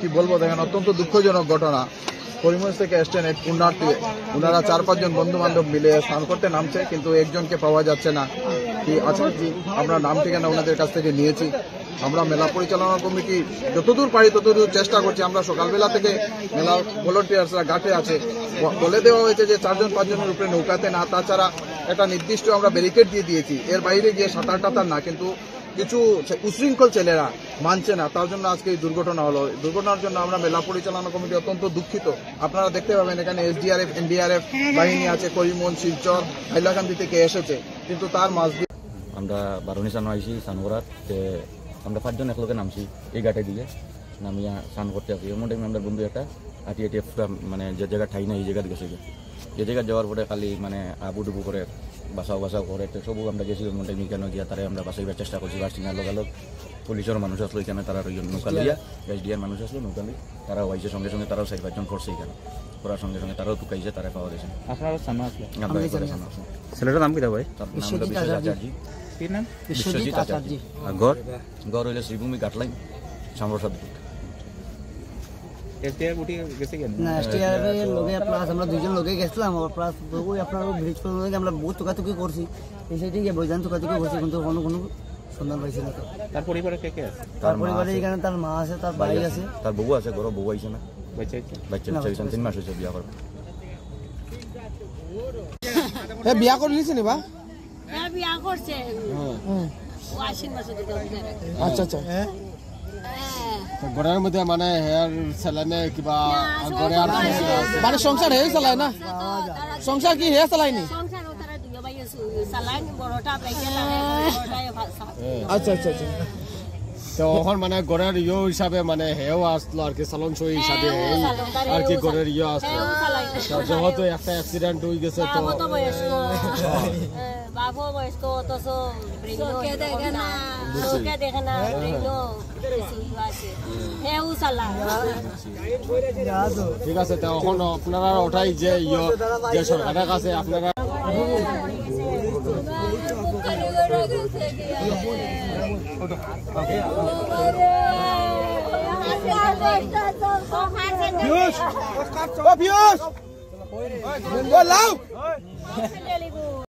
কি বলবো, দেখেন অত্যন্ত দুঃখজনক ঘটনা। করিমগঞ্জ থেকে এসছেন এক পুণ্যার্থী, ওনারা 4-5 জন বন্ধু বান্ধব মিলে স্নান করতে নামছে, কিন্তু একজনকে পাওয়া যাচ্ছে না। কি আচার্যি, আমরা নাম ঠিকানা ওনাদের কাছ থেকে নিয়েছি। আমরা মেলা পরিচালনা কমিটি যতদূর পারি ততদূর চেষ্টা করছি। আমরা সকালবেলা থেকে মেলার ভলেন্টিয়ার্সরা ঘাটে আছে, বলে দেওয়া হয়েছে যে 4-5 জনের উপরে নৌকাতে না, তাছাড়া একটা নির্দিষ্ট আমরা ব্যারিকেড দিয়ে দিয়েছি, এর বাইরে গিয়ে সাঁতার টাতার না। কিন্তু কিছু উশৃঙ্খল ছেলেরা মানছে না, তার জন্য আজকে এই দুর্ঘটনা হলো। দুর্ঘটনার জন্য আমরা মেলা পরিচালনা কমিটি অত্যন্ত দুঃখিত। আপনারা দেখতে পাবেন এখানে এসডিআরএফ, এনডিআরএফ বাহিনী আছে, করিমগঞ্জ, শিলচর, হাইলাকান্দি থেকে এসেছে, কিন্তু তার মাঝ দিয়ে আমরা বারুনি স্নান আইসি স্নান করার। আমরা 5 জন একলগে নামছি এই ঘাটে দিয়ে, নামিয়া স্নান করতে আসি। এমন টাইমে আমরা বন্ধু একটা আটিয়ে মানে যে জায়গা ঠাই না এই জায়গায় গেছে, যে জায়গায় যাওয়ার পরে খালি মানে আবুডুবু করে বাঁচাও করে সবু আমরা গেছি। এমন টাইমে কেন গিয়া তারা আমরা বাঁচাইবার চেষ্টা করছি। বাসিনার লোক পুলিশের মানুষ আসলো এখানে, তারা নৌকা লিয়া এসডিআর মানুষ আসলো নৌকা লিয়ে, তারাও আইসে সঙ্গে সঙ্গে, তারাও 4-5 জন করছে এখানে। করার সঙ্গে সঙ্গে তারাও টুকাইছে, তারা পাওয়া গেছে। ছেলেটার নাম কি ভাই? বিশ্বজিৎ আচার্য। কি নাম? বিশ্বজিৎ আচার্য। ঘর হইলে শ্রীভূমি গাটলাইন সামরসাদ। আমরা 2 জন লোকে গেছিলাম, প্লাস আপনার ব্রিজ আমরা বহুত চোকাচুকি করছি, বৈধান চোকাচুকি করছি, কিন্তু কোনো সন্ধান পাইছি না। তার পরিবারে কে কে আছে? তার পরিবারে এখানে তার মা আছে, তার ভাই আছে, তার বউ আছে, ঘর বউ আইছে না, বাচ্চা 3 মাস হয়েছে বিয়া করবে। বিয়া করে নিছে নি বা? হ্যাঁ বিয়া করছে। আশ্বিন মাসে। আচ্ছা আচ্ছা। ঘরের মধ্যে মানে হেয়ার চালানে কিবা ঘরে আর মানে সংসার হে চালায় না? সংসার কি হে চালায়নি? আচ্ছা আচ্ছা আচ্ছা। তো এখন মানে ঘরের হিসাবে মানে হেও আসলো আর কি, চালন সই হিসাবে আর কি ঘরের আসলো। যেহেতু একটা অ্যাক্সিডেন্ট হয়ে গেছে, তো বাবু বয়স্ক, অথচ দেখে না, ঠিক আছে। তো এখন আপনারা ওঠাই যে যে সরকারের কাছে আপনারা